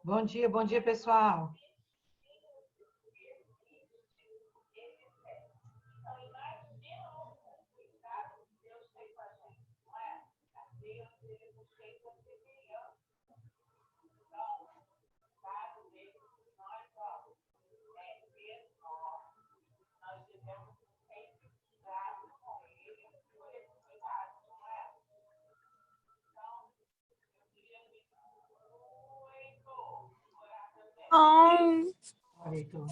Bom dia, pessoal. Olha, Heitor.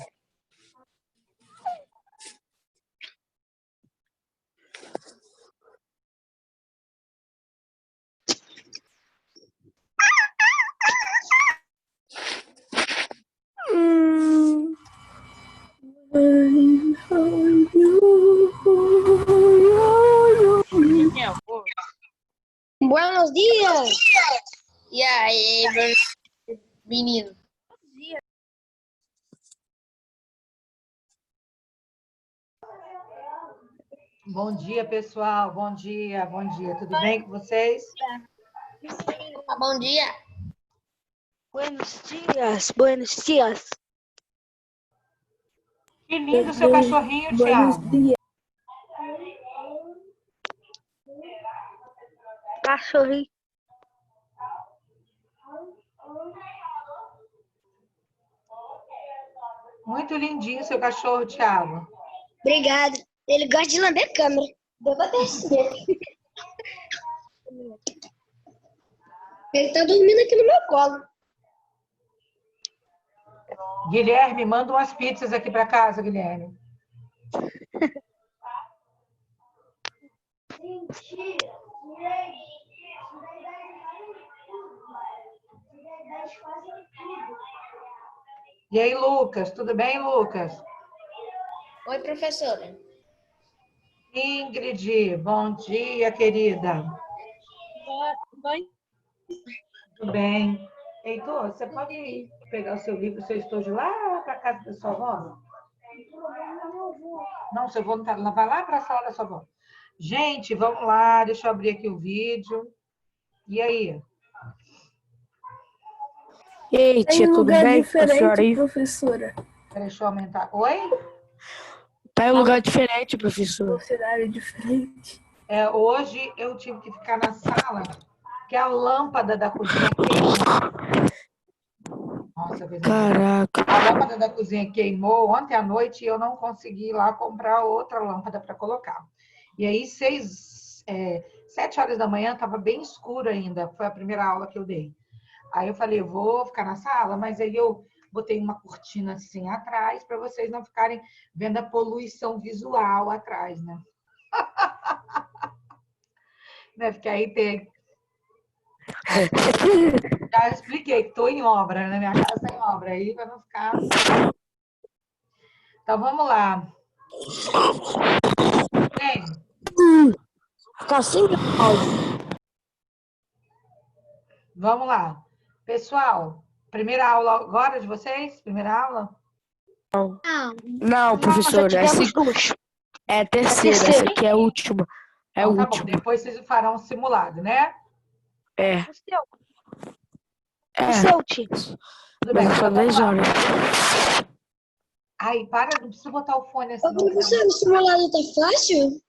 Buenos dias! E aí, menino? Bom dia, pessoal. Bom dia. Tudo bem com vocês? Bom dia! Buenos dias. Que lindo seu cachorrinho, Thiago. Cachorrinho. Muito lindinho seu cachorro, Thiago. Obrigado. Ele gosta de lamber a câmera. Deu pra perceber. Ele tá dormindo aqui no meu colo. Guilherme, manda umas pizzas aqui para casa, Guilherme. E aí, Lucas? Tudo bem, Lucas? Oi, professora. Ingrid, bom dia, querida. Tudo bem. Heitor, você pode pegar o seu livro, o seu estojo lá para casa da sua avó? Não, seu avô não está lá. Vai lá para a sala da sua avó. Gente, vamos lá. Deixa eu abrir aqui o vídeo. E aí? Ei, tia, tudo bem? Professora. Deixa eu aumentar. Oi? Tá em um lugar diferente, professor. Cenário diferente. Hoje eu tive que ficar na sala, que a lâmpada da cozinha queimou. Nossa, Caraca. a lâmpada da cozinha queimou ontem à noite e eu não consegui ir lá comprar outra lâmpada para colocar. E aí, 7 horas da manhã, estava bem escuro ainda. Foi a primeira aula que eu dei. Aí eu falei, eu vou ficar na sala, mas aí eu botei uma cortina assim atrás para vocês não ficarem vendo a poluição visual atrás, né? Né? Porque aí tem... Já expliquei que estou em obra, né? Minha casa está em obra aí, para não ficar... Então, vamos lá. Bem, Tá sem áudio. vamos lá. Pessoal, primeira aula agora de vocês? Primeira aula? Não, professor, é a terceira. Essa aqui é a última. É a Então, tá bom. última. Depois vocês farão um simulado, né? É. O seu, tio. Tudo bem. Mas só 10 horas. Ai, para, não precisa botar o fone assim. Ô, professor, o simulado tá fácil?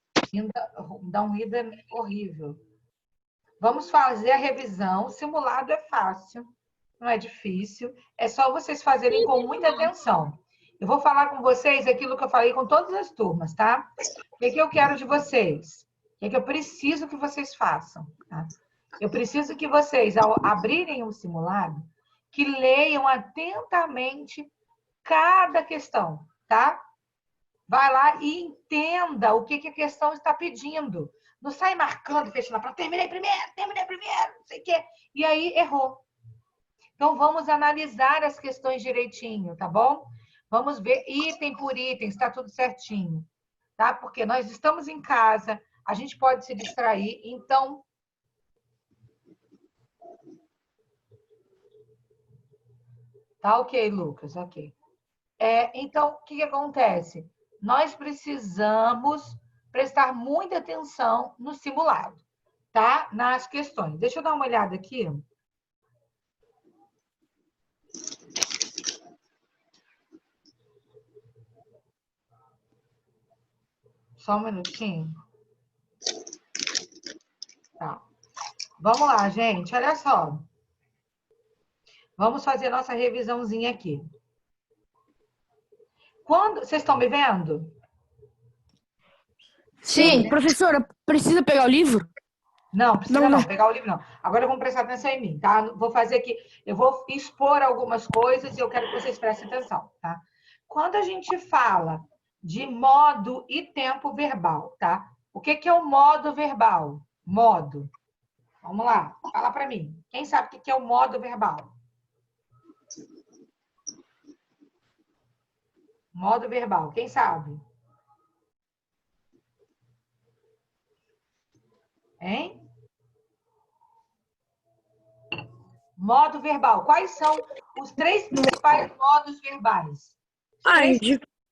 Dá um ida horrível. Vamos fazer a revisão. O simulado é fácil, não é difícil. É só vocês fazerem com muita atenção. Eu vou falar com vocês aquilo que eu falei com todas as turmas, tá? O que eu quero de vocês? O que eu preciso que vocês façam? Tá? Eu preciso que vocês, ao abrirem o simulado, que leiam atentamente cada questão, tá? Vai lá e entenda o que a questão está pedindo. Não sai marcando, fechando a prova. Terminei primeiro, não sei o quê. E aí, errou. Então, vamos analisar as questões direitinho, tá bom? Vamos ver item por item, está tudo certinho. Tá? Porque nós estamos em casa, a gente pode se distrair, então... Tá ok, Lucas, ok. Então, o que acontece? Nós precisamos prestar muita atenção no simulado, tá? Nas questões. Deixa eu dar uma olhada aqui. Só um minutinho. Tá. Vamos lá, gente. Olha só. Vamos fazer nossa revisãozinha aqui. Vocês estão me vendo? Sim, professora, precisa pegar o livro? Não, precisa Não, não, não. pegar o livro não. Agora vamos prestar atenção em mim, tá? Vou fazer aqui, eu vou expor algumas coisas e eu quero que vocês prestem atenção, tá? Quando a gente fala de modo e tempo verbal, tá? O que que é o modo verbal? Modo. Vamos lá, fala para mim. Quem sabe o que que é o modo verbal? Modo verbal, quem sabe? Hein? Modo verbal. Quais são os 3 principais modos verbais?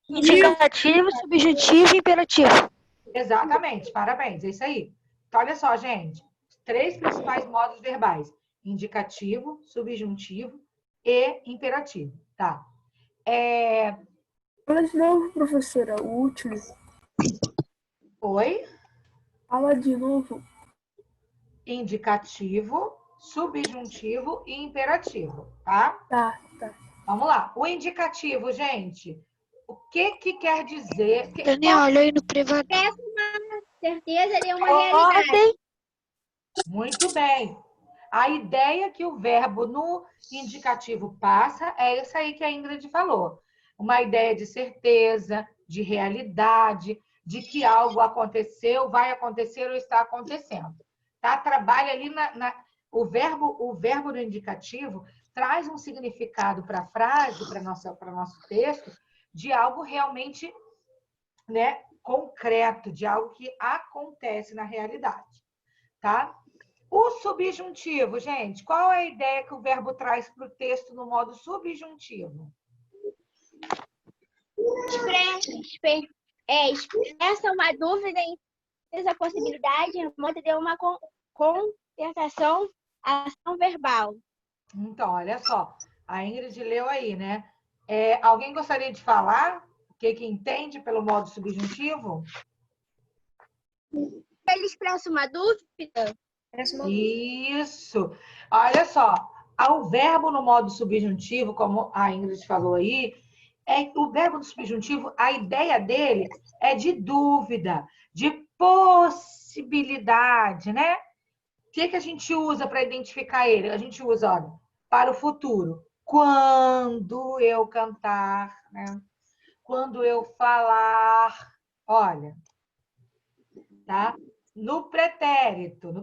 Indicativo, subjuntivo e imperativo. Exatamente, parabéns, é isso aí. Então, olha só, gente. Os 3 principais modos verbais: indicativo, subjuntivo e imperativo, tá? Fala de novo, professora, o último. Oi? Fala de novo. Indicativo, subjuntivo e imperativo, tá? Tá. Vamos lá. O indicativo, gente, o que que quer dizer? Daniel, olha aí no privado. Certeza ele é uma realidade. Muito bem. A ideia que o verbo no indicativo passa é essa aí que a Ingrid falou. Uma ideia de certeza, de realidade, de que algo aconteceu, vai acontecer ou está acontecendo. Tá? Trabalha ali o verbo no indicativo traz um significado para a frase, para nosso texto, de algo realmente, né, concreto, de algo que acontece na realidade. Tá? O subjuntivo, gente, qual é a ideia que o verbo traz para o texto no modo subjuntivo? Expressa uma dúvida em essa possibilidade, modo de uma conversação, ação verbal. Então, olha só, a Ingrid leu aí, né? Alguém gostaria de falar o que entende pelo modo subjuntivo? Ele expressa uma dúvida? Isso. Olha só, o verbo no modo subjuntivo, como a Ingrid falou aí, o verbo no subjuntivo, a ideia dele é de dúvida, de possibilidade, né? O que a gente usa para identificar ele? A gente usa, olha, para o futuro. Quando eu cantar, né? Quando eu falar, olha, tá? No pretérito,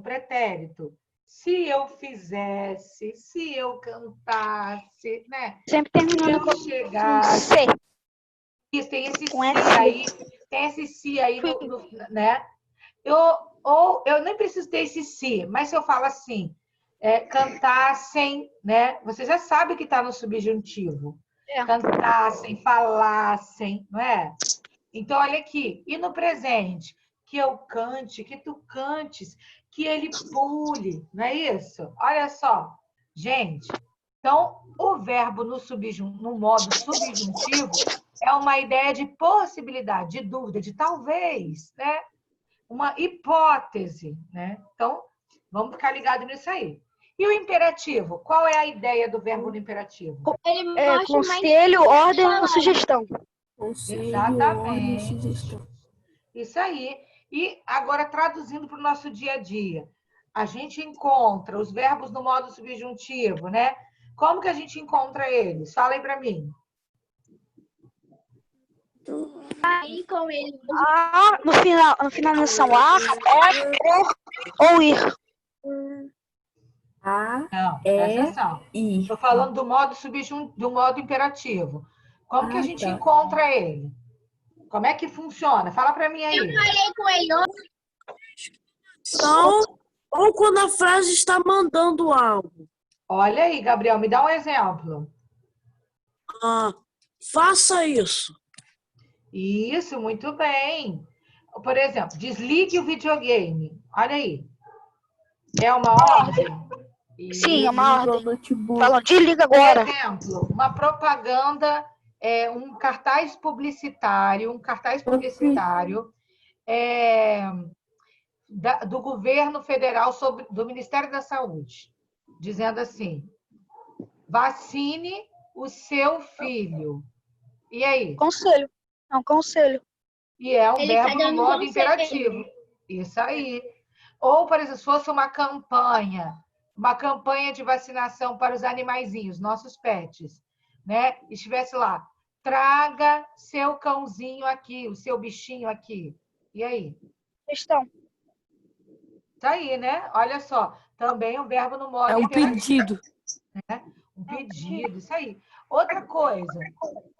se eu fizesse, se eu cantasse, né? Sempre Se terminando eu com chegasse. C. Isso, tem esse Com se S. aí, né? Eu nem preciso ter esse se, mas se eu falo assim, cantassem, né? Você já sabe que está no subjuntivo. Cantassem, falassem, não é? Então, olha aqui. E no presente? Que eu cante, que tu cantes, que ele pule, não é isso? Olha só. Gente, então, o verbo no modo subjuntivo é uma ideia de possibilidade, de dúvida, de talvez, né? Uma hipótese, né? Então, vamos ficar ligado nisso aí. E o imperativo? Qual é a ideia do verbo no imperativo? Ele mostra Conselho, ordem ou sugestão. Exatamente. Isso aí. E agora, traduzindo para o nosso dia a dia. A gente encontra os verbos no modo subjuntivo, né? Como que a gente encontra eles? Fala aí para mim. aí com ele. No finalização a, por ou ir. Não, presta atenção. Estou falando do modo do modo imperativo. Como que a gente encontra ele? Como é que funciona? Fala para mim aí. Eu falei com ele ontem. Então, ou quando a frase está mandando algo. Olha aí, Gabriel, me dá um exemplo. Faça isso. Isso, muito bem. Por exemplo, desligue o videogame. Olha aí. É uma ordem? Sim, é uma Desliga o ordem. notebook. Falam, desliga Por agora. exemplo, uma propaganda, um cartaz publicitário, é, do governo federal do Ministério da Saúde, dizendo assim: vacine o seu filho. E aí? Conselho. É um conselho. E é um Ele está verbo no dando modo conselho. imperativo. Isso aí. Ou, por exemplo, se fosse uma campanha de vacinação para os animaizinhos, nossos pets, né? Estivesse lá, traga seu cãozinho aqui, o seu bichinho aqui. E aí? Questão. Tá aí, né? Olha só, também um verbo no modo É um imperativo, pedido. né? Um pedido, isso aí. Outra coisa,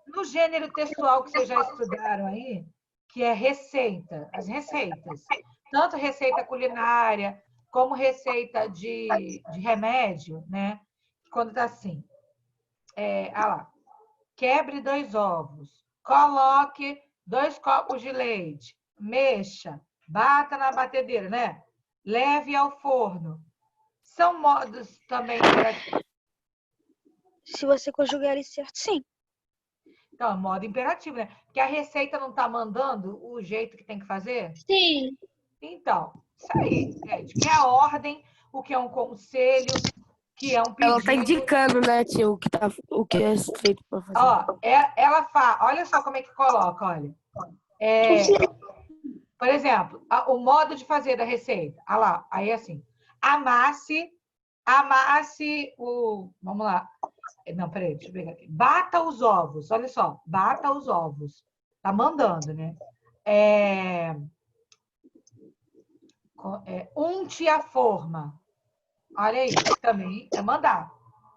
no gênero textual que vocês já estudaram aí, que é receita, as receitas. Tanto receita culinária, como receita de remédio, né? Quando tá assim, lá, quebre 2 ovos, coloque 2 copos de leite, mexa, bata na batedeira, né? Leve ao forno. São modos também imperativos. Se você conjugar ele certo, sim. Então, é modo imperativo, né? Porque a receita não está mandando o jeito que tem que fazer? Sim. Então, isso aí, gente. Que é a ordem, o que é um conselho, que é um Ela tá pedido. indicando, né, tia, o que é feito pra fazer. Ó, ela fala, olha só como é que coloca, olha. Por exemplo, o modo de fazer da receita. Ah lá, aí é assim. Amasse o. Vamos lá. Não, peraí, deixa eu pegar aqui. Bata os ovos, olha só, bata os ovos. Tá mandando, né? Unte a forma. Olha aí, também é mandar,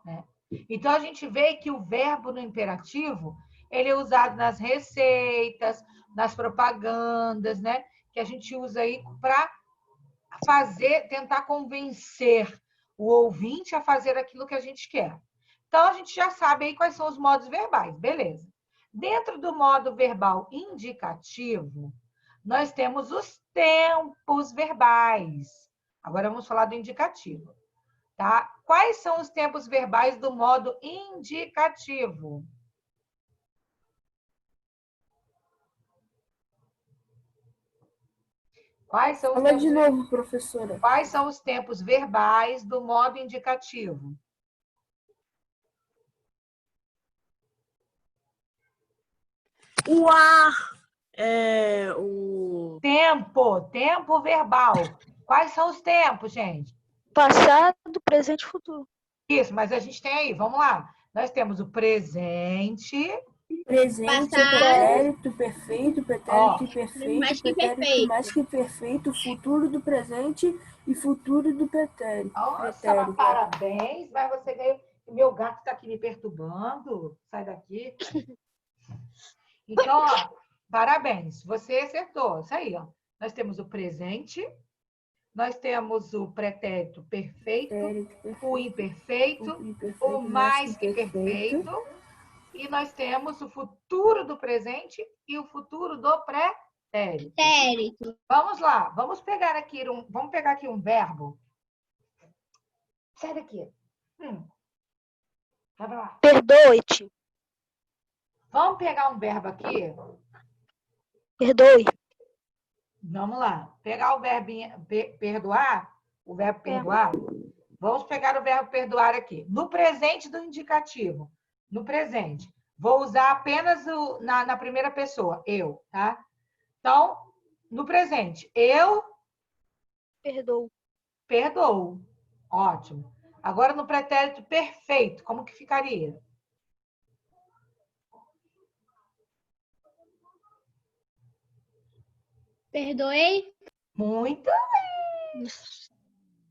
né? Então, a gente vê que o verbo no imperativo, ele é usado nas receitas, nas propagandas, né? Que a gente usa aí para tentar convencer o ouvinte a fazer aquilo que a gente quer. Então, a gente já sabe aí quais são os modos verbais, beleza. Dentro do modo verbal indicativo, nós temos os tempos verbais. Agora vamos falar do indicativo, tá? Quais são os tempos verbais do modo indicativo? Fala de novo, professora. Quais são os tempos verbais do modo indicativo? O ar, o... Tempo verbal. Quais são os tempos, gente? Passado, presente e futuro. Isso, mas a gente tem aí, vamos lá. Nós temos o presente. Presente é Passado. pretérito perfeito, pretérito imperfeito, Mais que pretérito perfeito. mais que perfeito, futuro do presente e futuro do pretérito. Nossa, mas parabéns, mas você ganhou. Meu gato está aqui me perturbando. Sai daqui. Então, ó, parabéns, você acertou. Isso aí, ó. Nós temos o presente, nós temos o pretérito perfeito, o imperfeito, o mais que perfeito, e nós temos o futuro do presente e o futuro do pretérito. Pretérito. Vamos lá, vamos pegar aqui um verbo. Sai daqui. Vai pra lá. Perdoe-te. Vamos pegar um verbo aqui. Perdoe. Vamos lá. Pegar o verbinho perdoar, o verbo perdoar. Vamos pegar o verbo perdoar aqui. No presente do indicativo. No presente. Vou usar apenas na primeira pessoa. Eu, tá? Então, no presente. Eu Perdoou. perdoo. Ótimo. Agora, no pretérito perfeito, como que ficaria? Perdoei. Muito bem.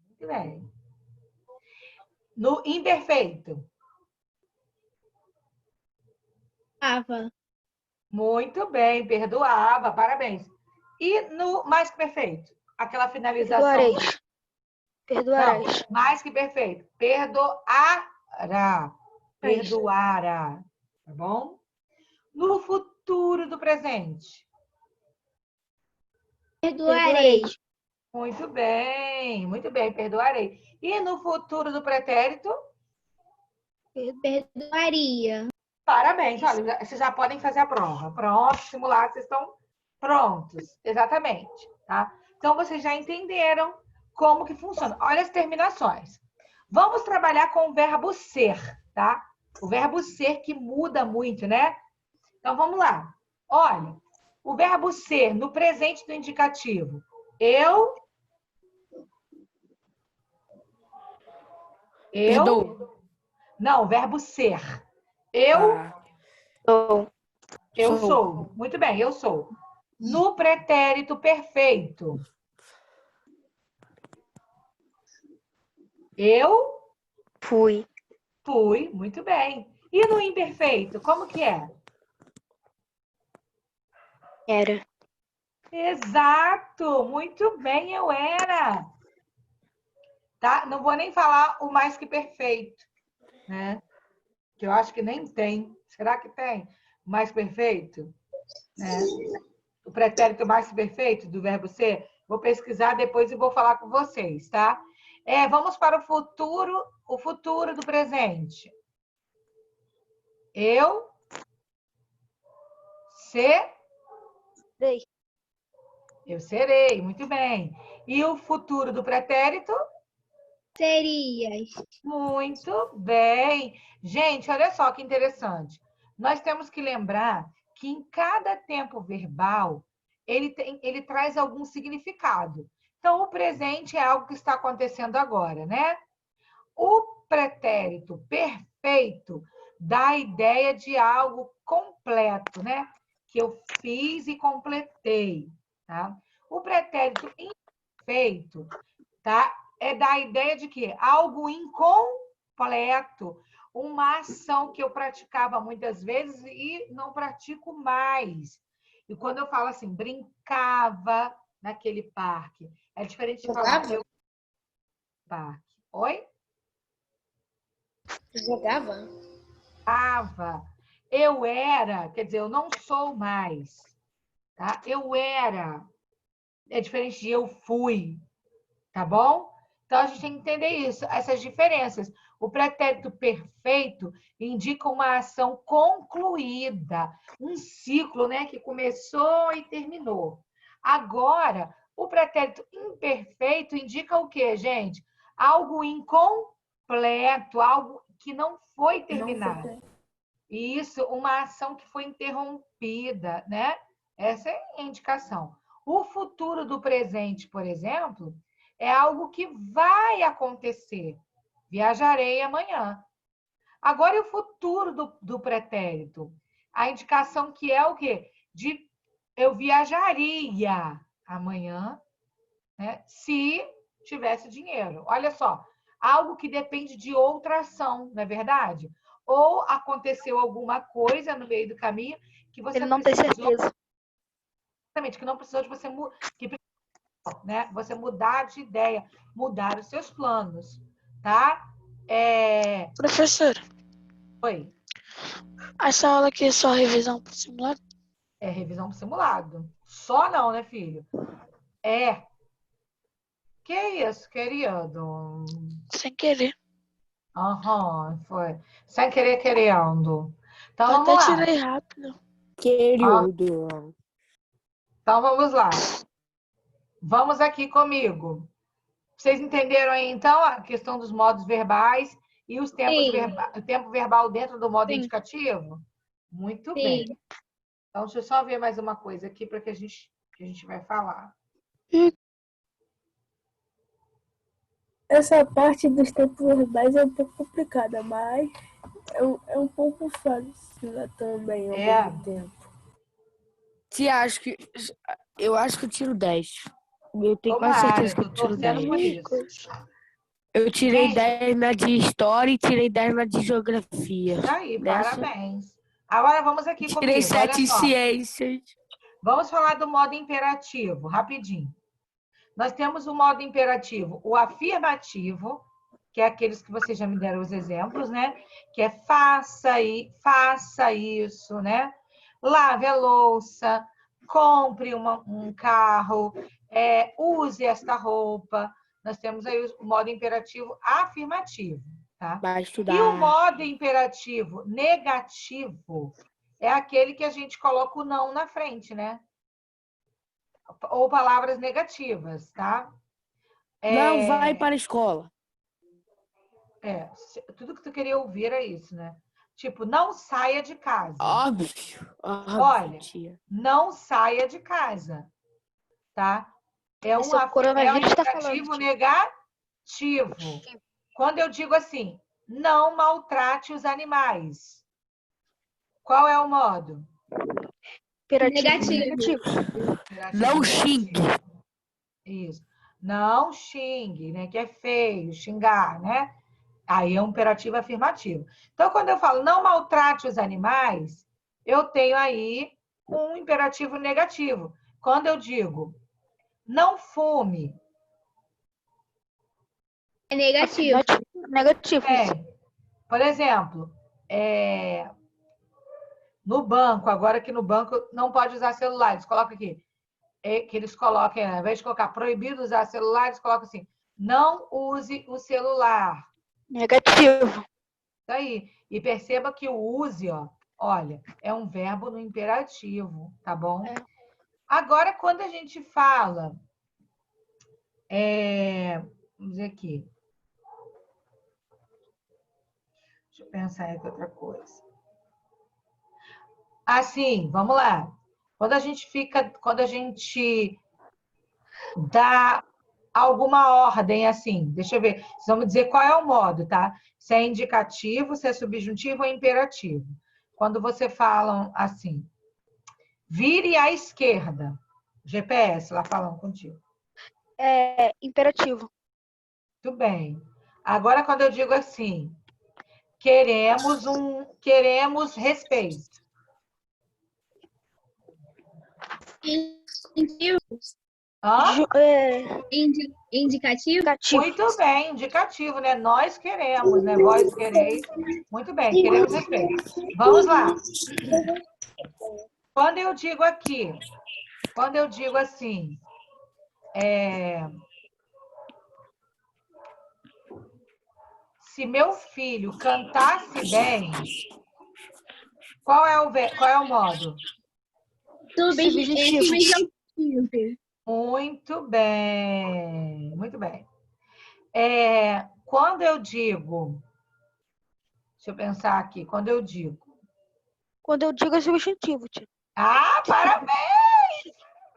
Muito bem. No imperfeito. Ava. Muito bem, perdoava, parabéns. E no mais que perfeito? Aquela finalização. Perdoareis. Perdoareis. Não, mais que perfeito. Perdoará. Perdoará. Tá bom? No futuro do presente. Perdoarei. muito bem, perdoarei. E no futuro do pretérito? Perdoaria. Parabéns, olha, vocês já podem fazer a prova. Pronto, simulados, vocês estão prontos. Exatamente, tá? Então, vocês já entenderam como que funciona. Olha as terminações. Vamos trabalhar com o verbo ser, tá? O verbo ser que muda muito, né? Então, vamos lá. Olha, o verbo ser no presente do indicativo. Eu. Não, o verbo ser. Eu sou. Muito bem, eu sou. No pretérito perfeito. Eu Fui. fui, muito bem. E no imperfeito, como que é? Era. Exato, muito bem, eu era. Tá? Não vou nem falar o mais que perfeito, né? Que eu acho que nem tem. Será que tem? O mais perfeito? Né? O pretérito mais que perfeito do verbo ser? Vou pesquisar depois e vou falar com vocês, tá? Vamos para o futuro do presente. Eu Sei. eu serei, muito bem. E o futuro do pretérito? Serias. Muito bem. Gente, olha só que interessante. Nós temos que lembrar que em cada tempo verbal ele traz algum significado. Então, o presente é algo que está acontecendo agora, né? O pretérito perfeito dá a ideia de algo completo, né? Que eu fiz e completei, tá? O pretérito imperfeito, tá? Dá a ideia de que algo incompleto, uma ação que eu praticava muitas vezes e não pratico mais. E quando eu falo assim, brincava naquele parque, é diferente de falar eu parque. Oi? Jogava? Estava. Eu era, quer dizer, eu não sou mais. Tá? Eu era. É diferente de eu fui. Tá bom? Então, a gente tem que entender isso, essas diferenças. O pretérito perfeito indica uma ação concluída, um ciclo, né, que começou e terminou. Agora, o pretérito imperfeito indica o quê, gente? Algo incompleto, algo que não foi terminado. Isso, uma ação que foi interrompida, né? Essa é a indicação. O futuro do presente, por exemplo, é algo que vai acontecer. Viajarei amanhã. Agora, e o futuro do pretérito? A indicação que é o quê? De eu viajaria amanhã, né? Se tivesse dinheiro. Olha só, algo que depende de outra ação, não é verdade? Ou aconteceu alguma coisa no meio do caminho que você Ele não tem precisou, certeza. que não precisou de você, né? Você mudar de ideia, mudar os seus planos, tá? Professor, Oi, essa aula aqui é só revisão pro simulado? é revisão pro simulado. Só não, né, filho? Que isso, querido? Sem querer. Aham, foi. Sem querer, querendo. Então, Eu vamos até lá. tirei rápido. Querido. Então, vamos lá. Vamos aqui comigo. Vocês entenderam aí, então, a questão dos modos verbais e os tempos Sim. o tempo verbal dentro do modo Sim. indicativo? Muito Sim. bem. Então, deixa eu só ver mais uma coisa aqui para que a gente vai falar. Essa parte dos tempos verbais é um pouco complicada, mas é um pouco fácil também ao mesmo tempo. Eu acho que eu tiro 10. Eu tenho quase Tomara, certeza que eu tô tiro torcendo 10. por isso. Eu tirei Gente, 10 na de história e tirei 10 na de geografia. tá aí, Dessa, parabéns. Agora vamos aqui tirei comigo, olha 7 em só. ciências. Vamos falar do modo imperativo, rapidinho. Nós temos o modo imperativo, o afirmativo, que é aqueles que vocês já me deram os exemplos, né? Que é faça isso, né? Lave a louça, compre um carro, use esta roupa. Nós temos aí o modo imperativo afirmativo, tá? Vai E o estudar. modo imperativo negativo é aquele que a gente coloca o não na frente, né? Ou palavras negativas, tá? Não vai para a escola. Tudo que tu queria ouvir é isso, né? Tipo, não saia de casa. Óbvio. Olha, Tia. não saia de casa, tá? É um Esse é o coronavírus tá afirmativo falando, negativo. Quando eu digo assim, não maltrate os animais. Qual é o modo? Negativo. Não xingue. Isso. Não xingue, né? Que é feio, xingar, né? Aí é um imperativo afirmativo. Então, quando eu falo não maltrate os animais, eu tenho aí um imperativo negativo. Quando eu digo não fume, É negativo. Negativo. por exemplo, no banco, agora que no banco não pode usar celular, eles colocam aqui, que eles coloquem, ao invés de colocar proibido usar celular, eles colocam assim, não use o celular. Negativo. Isso aí. E perceba que o use, ó, olha, é um verbo no imperativo, tá bom? Agora, quando a gente fala, vamos dizer aqui, deixa eu pensar aqui outra coisa. Assim, vamos lá. Quando a gente dá alguma ordem assim, deixa eu ver, vocês vão me dizer qual é o modo, tá? Se é indicativo, se é subjuntivo ou imperativo. Quando você fala assim, vire à esquerda. GPS, lá falando contigo. É imperativo. Tudo bem. Agora, quando eu digo assim, queremos respeito. Hã? Indicativo. Muito bem, indicativo, né? Nós queremos, né? Vós quereis. Muito bem, queremos respeito. Vamos lá. Quando eu digo assim, se meu filho cantasse bem, qual é o modo? Subjuntivo. Muito bem, muito bem. Quando eu digo, deixa eu pensar aqui, quando eu digo é subjuntivo, tia. parabéns!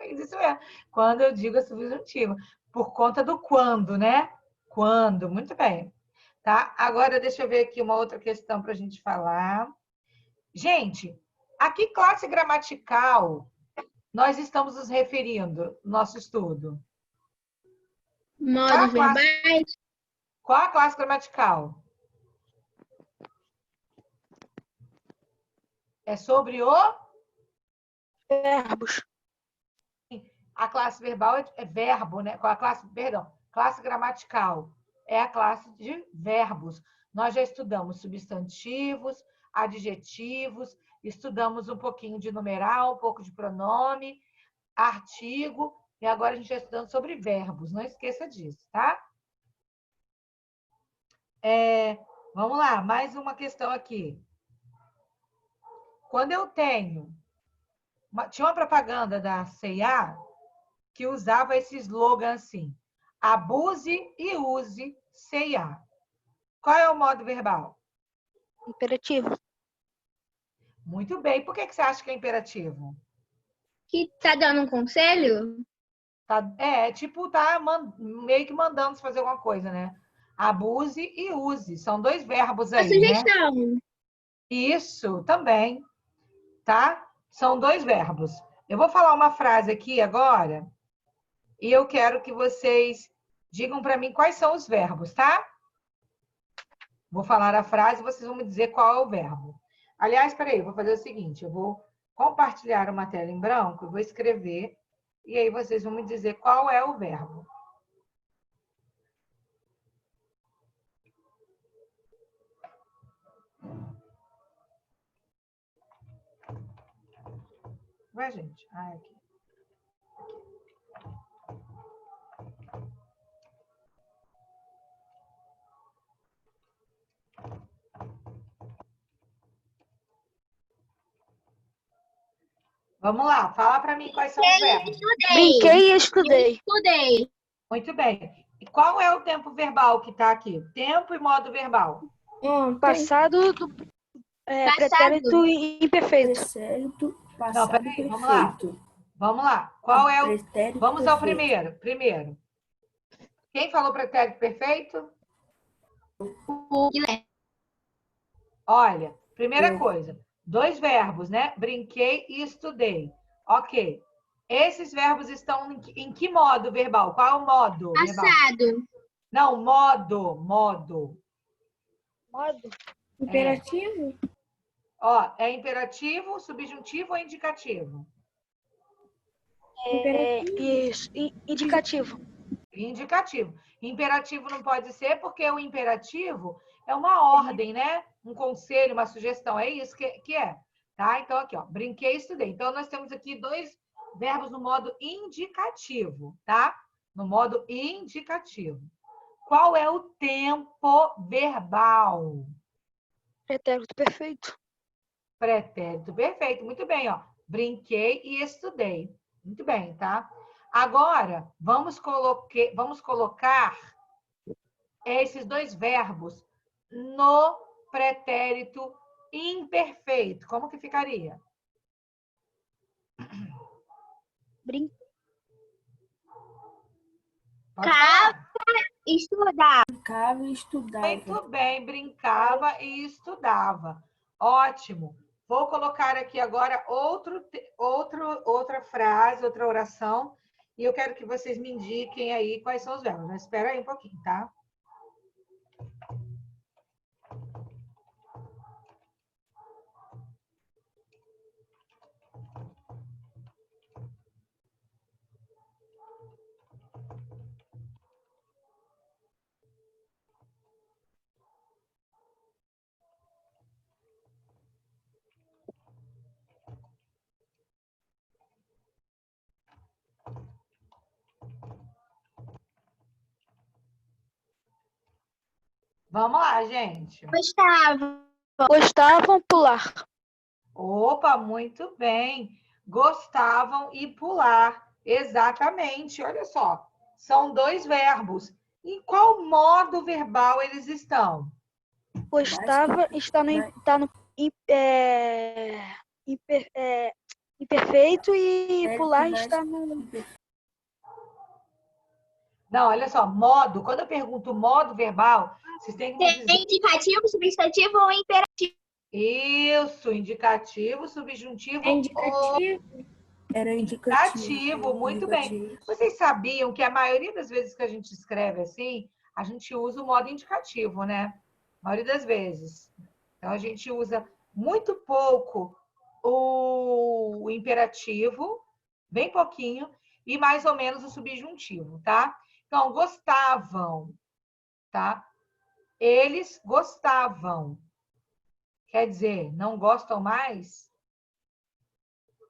Isso mesmo. Quando eu digo é subjuntivo, por conta do quando, né? Quando, muito bem. Tá? Agora, deixa eu ver aqui uma outra questão para a gente falar. Gente, a que classe gramatical nós estamos nos referindo no nosso estudo? Modos verbais. Qual a classe gramatical? É sobre o... Verbos. A classe verbal é verbo, né? Qual a classe? Perdão. Classe gramatical é a classe de verbos. Nós já estudamos substantivos, adjetivos, estudamos um pouquinho de numeral, um pouco de pronome, artigo, e agora a gente está estudando sobre verbos. Não esqueça disso, tá? Vamos lá, mais uma questão aqui. Quando eu tenho... Tinha uma propaganda da C&A que usava esse slogan assim, abuse e use C&A. Qual é o modo verbal? Imperativo. Muito bem. Por que você acha que é imperativo? Que tá dando um conselho? Tipo, tá meio que mandando você fazer alguma coisa, né? Abuse e use. São dois verbos aí, né? Sugestão. Isso, também. Tá? São dois verbos. Eu vou falar uma frase aqui agora e eu quero que vocês digam para mim quais são os verbos, tá? Vou falar a frase e vocês vão me dizer qual é o verbo. Aliás, peraí, eu vou fazer o seguinte, eu vou compartilhar uma tela em branco, eu vou escrever, e aí vocês vão me dizer qual é o verbo. Vai, gente. Aqui. Vamos lá, fala para mim quais são os verbos. Brinquei e estudei. Estudei. Muito bem. E qual é o tempo verbal que está aqui? Tempo e modo verbal. Passado do pretérito imperfeito. Pretérito, Não, passado peraí, vamos lá. perfeito. Vamos lá. Qual é o... Pretérito Vamos ao perfeito. primeiro. Quem falou pretérito perfeito? O Guilherme. Olha, primeira Eu. coisa, 2 verbos, né? Brinquei e estudei. Ok. Esses verbos estão em que modo verbal? Qual é o modo verbal? Passado. Não, modo. Modo. Imperativo? Ó, é imperativo, subjuntivo ou indicativo? Isso. Indicativo. Indicativo. Imperativo não pode ser porque o imperativo é uma ordem, né? Um conselho, uma sugestão. É isso que é. Tá? Então, aqui, ó. Brinquei e estudei. Então, nós temos aqui 2 verbos no modo indicativo, tá? No modo indicativo. Qual é o tempo verbal? Pretérito perfeito. Pretérito perfeito. Muito bem, ó. Brinquei e estudei. Muito bem, tá? Agora, vamos colocar esses 2 verbos no pretérito imperfeito. Como que ficaria? Brincar. Pode falar. Estudar. Brincava e estudava. Muito bem, brincava e estudava. Ótimo. Vou colocar aqui agora outra frase, outra oração, e eu quero que vocês me indiquem aí quais são os verbos. Mas espera aí um pouquinho, tá? Vamos lá, gente. Gostava. Gostavam pular. Opa, muito bem. Gostavam e pular. Exatamente. Olha só. São 2 verbos. Em qual modo verbal eles estão? Gostava está no imperfeito e pular está no Não, olha só. Modo. Quando eu pergunto modo verbal, vocês têm que me dizer. Indicativo, substantivo ou imperativo? Isso, indicativo, subjuntivo Indicativo. Era indicativo. Muito bem. Vocês sabiam que a maioria das vezes que a gente escreve assim, a gente usa o modo indicativo, né? A maioria das vezes. Então, a gente usa muito pouco o imperativo, bem pouquinho, e mais ou menos o subjuntivo, tá? Então, gostavam, tá? Eles gostavam. Quer dizer, não gostam mais,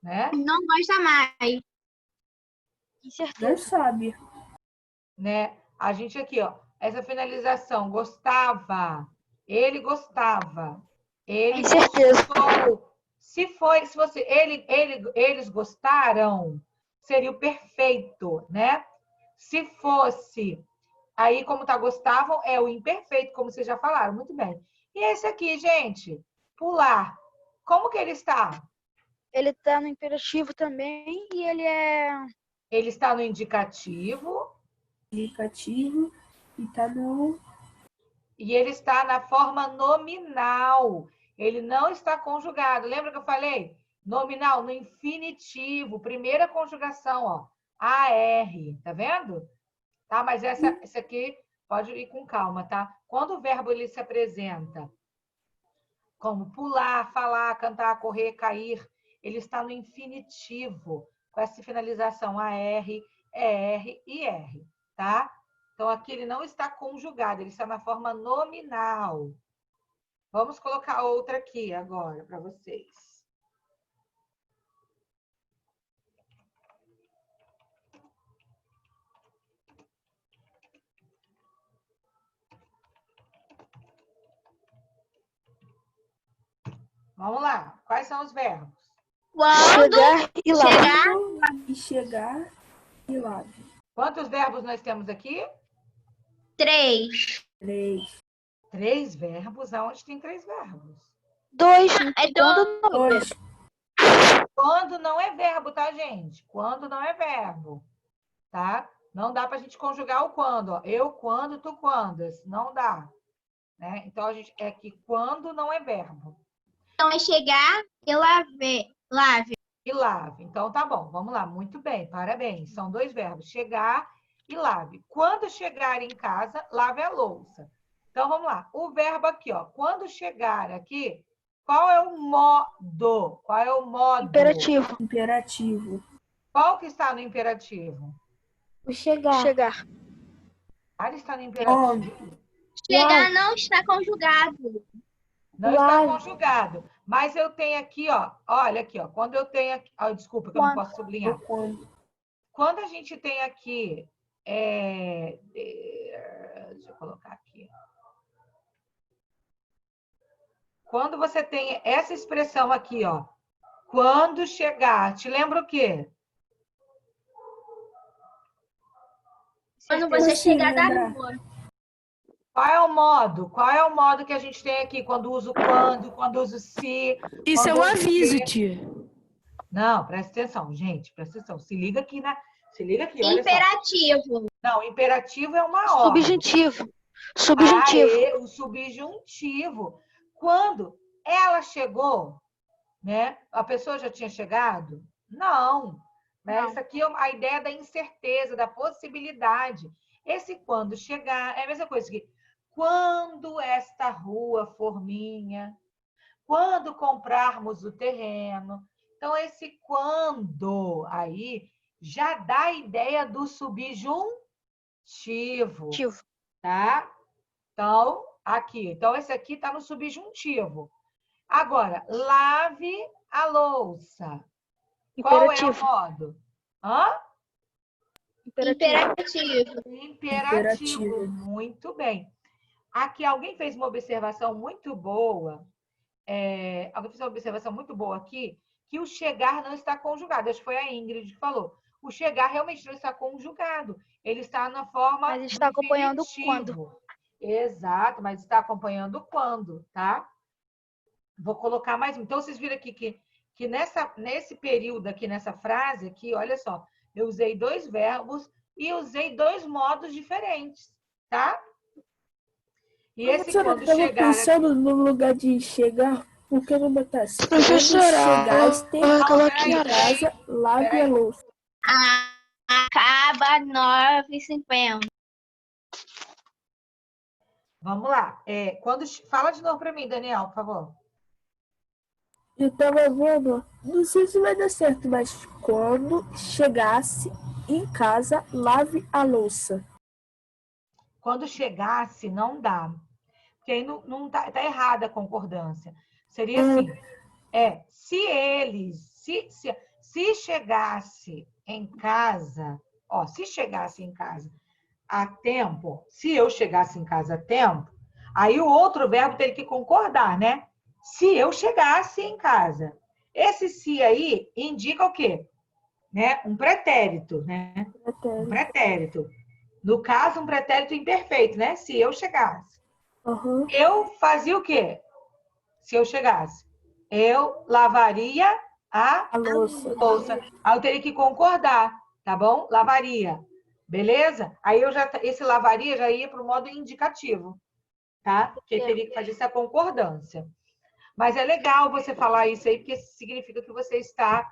né? Não gosta mais. com Já certeza. sabe. Né? A gente aqui, ó, essa finalização, gostava, ele gostava, ele Com certeza. gostou. Se eles gostaram, seria o perfeito, né? Se fosse, aí como tá gostavam, é o imperfeito, como vocês já falaram, muito bem. E esse aqui, gente, pular, como que ele está? Ele está no imperativo também e ele é Ele está no indicativo, Indicativo. E tá no... e ele está na forma nominal. Ele não está conjugado. Lembra que eu falei? Nominal, no infinitivo. Primeira conjugação, ó. AR. Tá vendo? Tá? Mas essa aqui pode ir com calma, tá? Quando o verbo ele se apresenta como pular, falar, cantar, correr, cair, ele está no infinitivo, com essa finalização AR, ER e R, tá? Então, aqui ele não está conjugado, ele está na forma nominal. Vamos colocar outra aqui agora para vocês. Vamos lá. Quais são os verbos? Quando Chegar e lá. E chegar e lave. Quantos verbos nós temos aqui? 3. 3. 3 verbos? Aonde tem 3 verbos? 2. É Quando não. 2. Quando não é verbo, tá, gente? Quando não é verbo, tá? Não dá pra gente conjugar o quando, ó. Eu quando, tu quandas. Não dá, né? Então, a gente é que quando não é verbo. Então é chegar e lave. E lave. Então, tá bom. Vamos lá. Muito bem. Parabéns. São 2 verbos. Chegar e lave. Quando chegar em casa, lave a louça. Então, vamos lá. O verbo aqui, ó. Quando chegar aqui, qual é o modo? Qual é o modo? Imperativo. Imperativo. Qual que está no imperativo? O chegar. Chegar. Qual está no imperativo? Chegar não está conjugado. Não está Lave. conjugado. Mas eu tenho aqui, ó. Olha aqui, ó. Quando eu tenho aqui. Ó, desculpa, que eu não posso sublinhar. Quando. Quando a gente tem aqui. Deixa eu colocar aqui. Quando você tem essa expressão aqui, ó. Quando chegar, te lembra o quê? Quando você Sim, chegar da lembrar. rua. Qual é o modo? Qual é o modo que a gente tem aqui? Quando usa o quando usa o se. Isso é quando um usa o aviso, que. tia. Não, presta atenção, gente. Presta atenção. Se liga aqui, né? Se liga aqui, olha só. Imperativo. Não, imperativo é uma ordem. Subjuntivo. Subjuntivo. Aê, o subjuntivo. Quando ela chegou, né? A pessoa já tinha chegado? Não. Né? Não. Isso aqui é a ideia da incerteza, da possibilidade. Esse quando chegar é a mesma coisa que quando esta rua for minha, quando comprarmos o terreno. Então, esse quando aí já dá a ideia do subjuntivo, Subjuntivo. tá? Então, aqui. Então, esse aqui está no subjuntivo. Agora, lave a louça. Qual é o Imperativo. modo? Hã? Imperativo. Imperativo. Muito bem. Aqui, alguém fez uma observação muito boa. Alguém fez uma observação muito boa aqui, que o chegar não está conjugado. Acho que foi a Ingrid que falou. O chegar realmente não está conjugado. Ele está na forma Mas está acompanhando o infinitivo. Exato, mas está acompanhando o quando, tá? Vou colocar mais um. Então, vocês viram aqui que nesse período aqui, nessa frase aqui, olha só, eu usei 2 verbos e usei 2 modos diferentes, tá? E esse Professora, eu quando estava chegar pensando no lugar de chegar, por que não botar assim? Professora, Quando chegar, esteja acabou Não, aqui, peraí, ó. em casa, lave peraí. a louça. Acaba 9h50. Vamos lá. Fala de novo para mim, Daniel, por favor. Eu estava vendo, não sei se vai dar certo, mas quando chegasse em casa, lave a louça. Quando chegasse, não dá. Porque aí não tá errada a concordância. Seria assim, se chegasse em casa, ó, se chegasse em casa a tempo, se eu chegasse em casa a tempo, aí o outro verbo teria que concordar, né? Se eu chegasse em casa. Esse se aí indica o quê? Né? Um pretérito, né? Um pretérito. No caso, um pretérito imperfeito, né? Se eu chegasse. Uhum. Eu fazia o quê? Se eu chegasse? Eu lavaria a A louça. louça. Aí eu teria que concordar, tá bom? Lavaria. Beleza? Aí esse lavaria já ia para o modo indicativo, tá? Porque teria que fazer essa concordância. Mas é legal você falar isso aí, porque significa que você está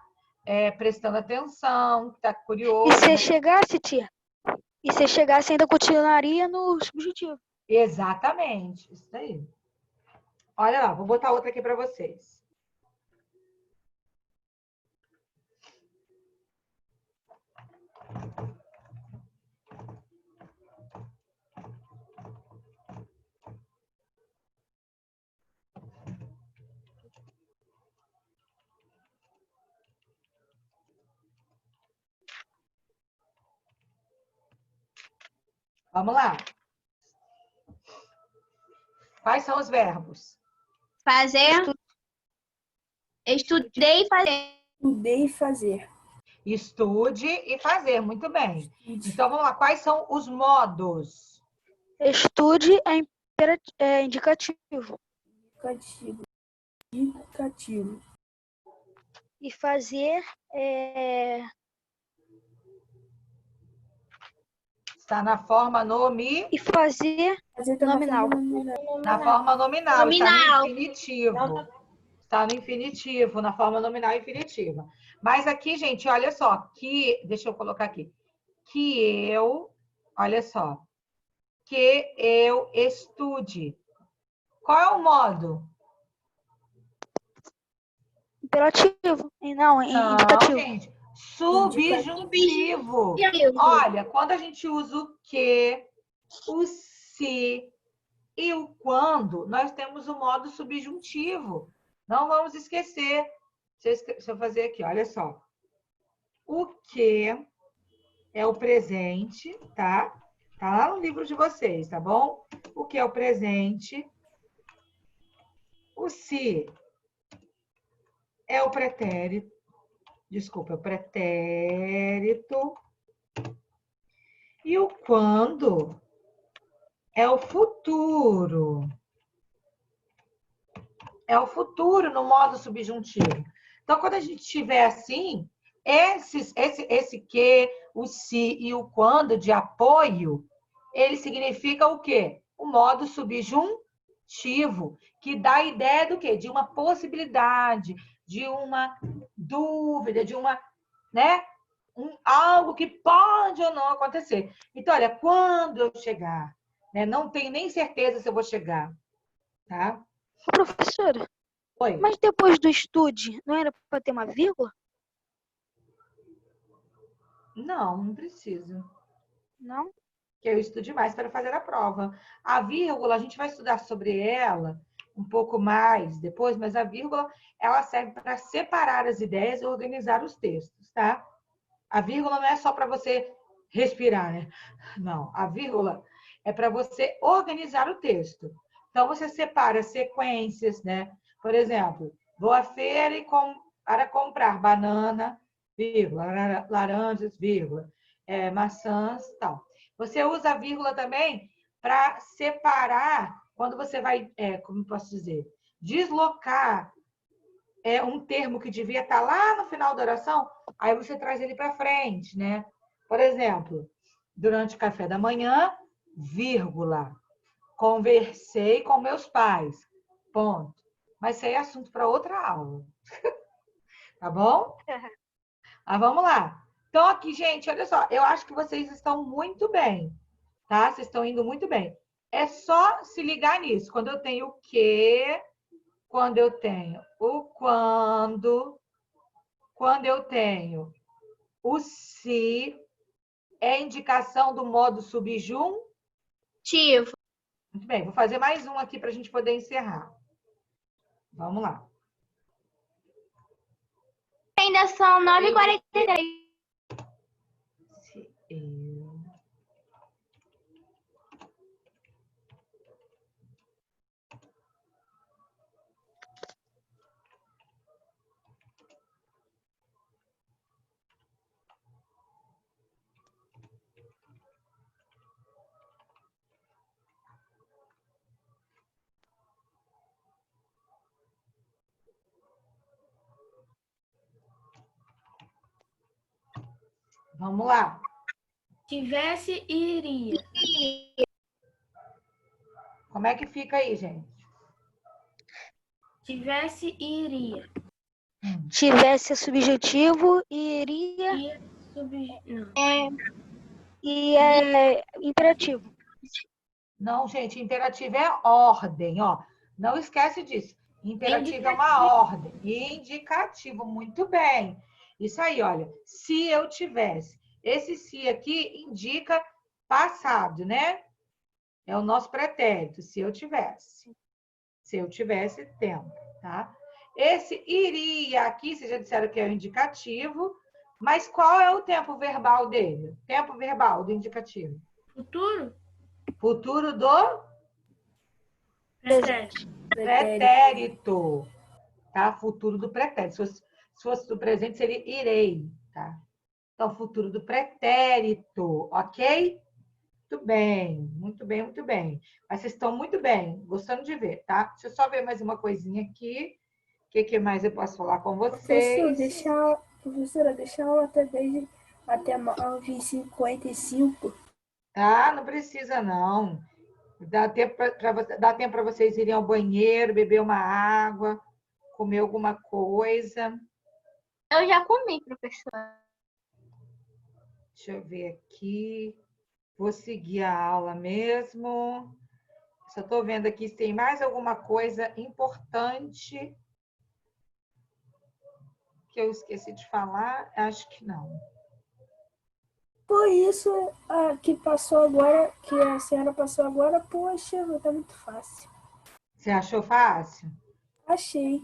prestando atenção, que está curioso. E se né? chegasse, tia? E se chegasse, ainda continuaria no subjuntivo. Exatamente, isso aí. Olha lá, vou botar outra aqui para vocês. Vamos lá. Quais são os verbos? Fazer. Estudei e fazer. Estudei e fazer. Estude e fazer, muito bem. Estude. Então, vamos lá. Quais são os modos? Estude é indicativo. Indicativo. Indicativo. E fazer é Está na forma e fazer Fazer tá na nominal. forma nominal. na forma nominal. Está Nominal. no infinitivo. Está no infinitivo, na forma nominal e infinitiva. Mas aqui, gente, olha só. Deixa eu colocar aqui. Olha só. Que eu estude. Qual é o modo? Imperativo. Não, Não, indicativo. gente. Subjuntivo. Olha, quando a gente usa o que, o se e o quando, nós temos o modo subjuntivo. Não vamos esquecer. Deixa eu fazer aqui, olha só. O que é o presente, tá? Tá lá no livro de vocês, tá bom? O que é o presente? O se é o pretérito. Desculpa, é o pretérito. E o quando é o futuro. É o futuro no modo subjuntivo. Então, quando a gente tiver assim, esse que, o se e o quando de apoio, ele significa o quê? O modo subjuntivo, que dá a ideia do quê? De uma possibilidade, de uma dúvida, de uma, né? Algo que pode ou não acontecer. Então, olha, quando eu chegar, né? Não tenho nem certeza se eu vou chegar, tá? Professora, Oi. mas depois do estude, não era para ter uma vírgula? Não precisa. Não? Que eu estude mais para fazer a prova. A vírgula, a gente vai estudar sobre ela um pouco mais depois, mas a vírgula, ela serve para separar as ideias e organizar os textos, tá? A vírgula não é só para você respirar, né? Não, a vírgula é para você organizar o texto. Então, você separa sequências, né? Por exemplo, vou à feira para comprar banana, vírgula, laranjas, vírgula, maçãs, tal. Você usa a vírgula também para separar, quando você vai, como posso dizer, deslocar um termo que devia estar lá no final da oração, aí você traz ele para frente, né? Por exemplo, durante o café da manhã, vírgula, conversei com meus pais, ponto. Mas isso aí é assunto para outra aula. Tá bom? Vamos lá. Então, aqui, gente, olha só, eu acho que vocês estão muito bem, tá? Vocês estão indo muito bem. É só se ligar nisso. Quando eu tenho o que, quando eu tenho o quando eu tenho o se, é indicação do modo subjuntivo. Muito bem, vou fazer mais um aqui para a gente poder encerrar. Vamos lá. Ainda são 9h43. Se eu... Vamos lá. Tivesse, iria. Como é que fica aí, gente? Tivesse, iria. Tivesse subjetivo, iria Ia, não. e é imperativo. Não, gente, imperativo é ordem, ó. Não esquece disso. Imperativo é uma ordem. Indicativo, muito bem. Isso aí, olha. Se eu tivesse. Esse se aqui indica passado, né? É o nosso pretérito. Se eu tivesse. Se eu tivesse tempo, tá? Esse iria aqui, vocês já disseram que é o indicativo. Mas qual é o tempo verbal dele? Tempo verbal do indicativo. Futuro? Futuro do Presente. pretérito. tá? Futuro do pretérito. Se fosse do presente, seria irei, tá? Então, futuro do pretérito, ok? Muito bem, muito bem, muito bem. Mas vocês estão muito bem, gostando de ver, tá? Deixa eu só ver mais uma coisinha aqui. O que mais eu posso falar com vocês? Professora, deixa a aula até 9h55. Tá? Não precisa, não. Dá tempo para vocês irem ao banheiro, beber uma água, comer alguma coisa. Eu já comi, professor. Deixa eu ver aqui. Vou seguir a aula mesmo. Só estou vendo aqui se tem mais alguma coisa importante que eu esqueci de falar. Acho que não. Foi isso que passou agora, que a senhora passou agora. Poxa, tá muito fácil. Você achou fácil? Achei.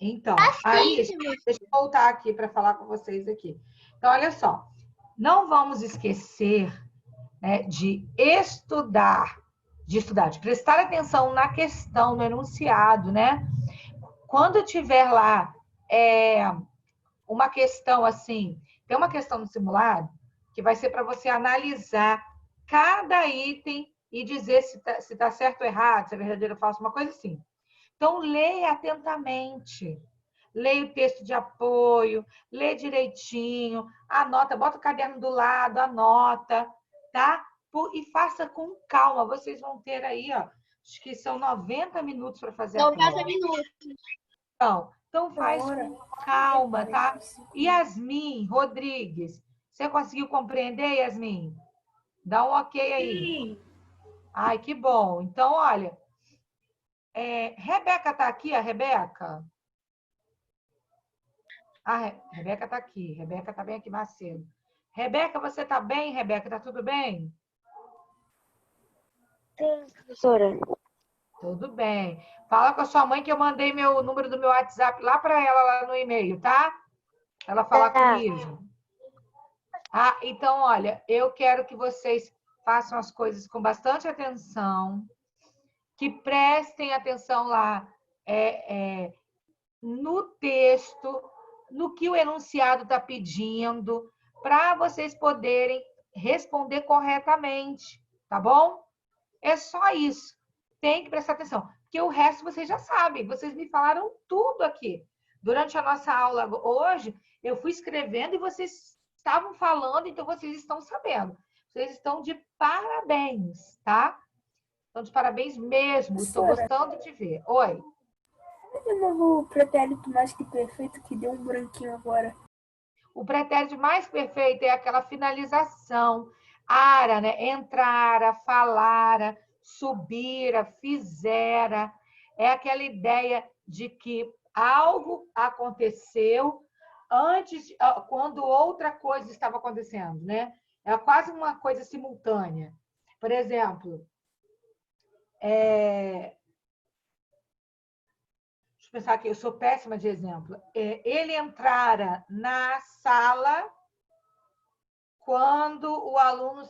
Então, aí, deixa eu voltar aqui para falar com vocês aqui. Então, olha só. Não vamos esquecer, né, de prestar atenção na questão, no enunciado, né? Quando tiver lá uma questão assim, tem uma questão no simulado que vai ser para você analisar cada item e dizer se tá certo ou errado, se é verdadeiro ou falso, uma coisa assim. Então, leia atentamente. Leia o texto de apoio, lê direitinho, anota, bota o caderno do lado, anota, tá? E faça com calma. Vocês vão ter aí, ó, acho que são 90 minutos para fazer a prova. 90 minutos. Então faz com calma, tá? Yasmin Rodrigues, você conseguiu compreender, Yasmin? Dá um ok aí. Sim. Ai, que bom. Então, olha, Rebeca tá aqui, a Rebeca? Rebeca tá aqui. Rebeca tá bem aqui, Macedo. Rebeca, você tá bem, Rebeca? Tá tudo bem? Sim, professora. Tudo bem. Fala com a sua mãe que eu mandei o número do meu WhatsApp lá para ela, lá no e-mail, tá? Ela falar comigo. Então, olha, eu quero que vocês façam as coisas com bastante atenção, que prestem atenção lá no texto, no que o enunciado está pedindo, para vocês poderem responder corretamente, tá bom? É só isso. Tem que prestar atenção, porque o resto vocês já sabem, vocês me falaram tudo aqui. Durante a nossa aula hoje, eu fui escrevendo e vocês estavam falando, então vocês estão sabendo. Vocês estão de parabéns, tá? Estão de parabéns mesmo, estou gostando de ver. Oi. De novo, o pretérito mais que perfeito, que deu um branquinho agora. O pretérito mais perfeito é aquela finalização. Ara, né? Entrara, falara, subira, fizera. É aquela ideia de que algo aconteceu antes, quando outra coisa estava acontecendo, né? É quase uma coisa simultânea. Por exemplo, deixa eu pensar aqui, eu sou péssima de exemplo. Ele entrara na sala quando o aluno...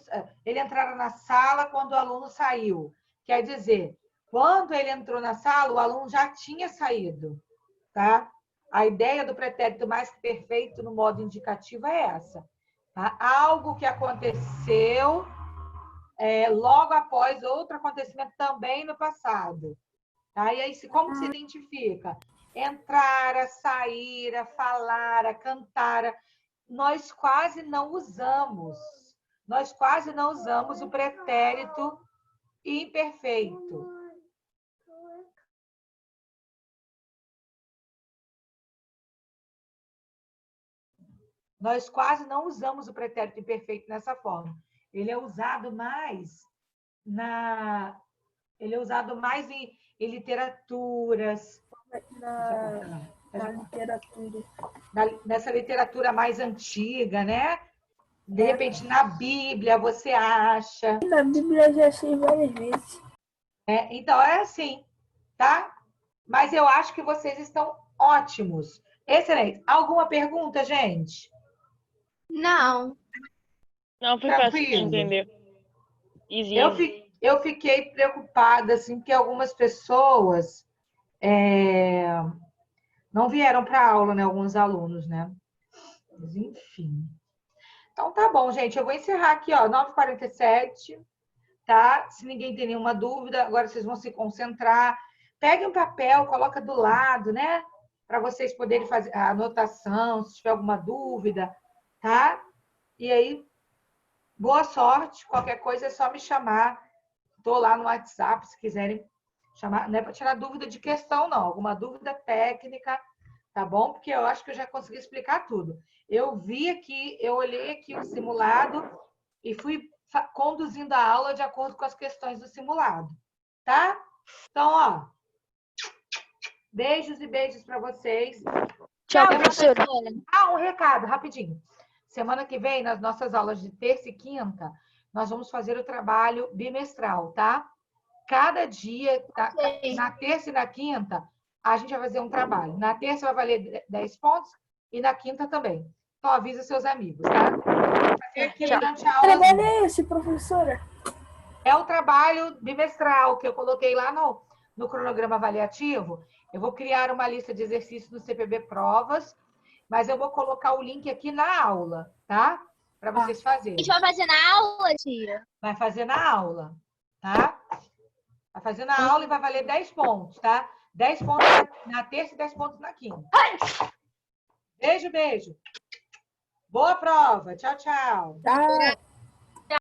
Ele entrara na sala quando o aluno saiu. Quer dizer, quando ele entrou na sala, o aluno já tinha saído, tá? A ideia do pretérito mais perfeito no modo indicativo é essa. Tá? Algo que aconteceu logo após outro acontecimento também no passado. Tá? E aí, como se identifica? Entrara, saíra, falara, cantara. Nós quase não usamos. Nós quase não usamos o pretérito imperfeito. Nós quase não usamos o pretérito imperfeito nessa forma. Ele é usado mais em literaturas. Na literatura. Nessa literatura mais antiga, né? De repente, na Bíblia, você acha. Na Bíblia eu já achei várias vezes. Então, é assim, tá? Mas eu acho que vocês estão ótimos. Excelente. Alguma pergunta, gente? Não. Não, foi fácil de Tranquilo. entender. Easy. Eu fiquei preocupada, assim, porque algumas pessoas Não vieram para aula, né? Alguns alunos, né? Mas, enfim. Então, tá bom, gente. Eu vou encerrar aqui, ó, 9h47, tá? Se ninguém tem nenhuma dúvida, agora vocês vão se concentrar. Peguem um papel, coloca do lado, né? Para vocês poderem fazer a anotação, se tiver alguma dúvida, tá? E aí, boa sorte. Qualquer coisa é só me chamar. Estou lá no WhatsApp, se quiserem chamar. Não é para tirar dúvida de questão, não. Alguma dúvida técnica, tá bom? Porque eu acho que eu já consegui explicar tudo. Eu vi aqui, eu olhei aqui o simulado e fui conduzindo a aula de acordo com as questões do simulado, tá? Então, ó, beijos e beijos para vocês. Tchau, professora. Ah, um recado, rapidinho. Semana que vem, nas nossas aulas de terça e quinta, nós vamos fazer o trabalho bimestral, tá? Cada dia, tá? Na terça e na quinta, a gente vai fazer um trabalho. Na terça vai valer 10 pontos e na quinta também. Então, avisa seus amigos, tá? Fazer aqui durante a aula. Trabalho é esse, professora? É o trabalho bimestral que eu coloquei lá no cronograma avaliativo. Eu vou criar uma lista de exercícios no CPB Provas, mas eu vou colocar o link aqui na aula, tá? Para vocês A fazerem. gente vai fazer na aula, tia? Vai fazer na aula, tá? Vai fazer na aula e vai valer 10 pontos, tá? 10 pontos na terça e 10 pontos na quinta. Beijo, beijo. Boa prova. Tchau, tchau. Tá.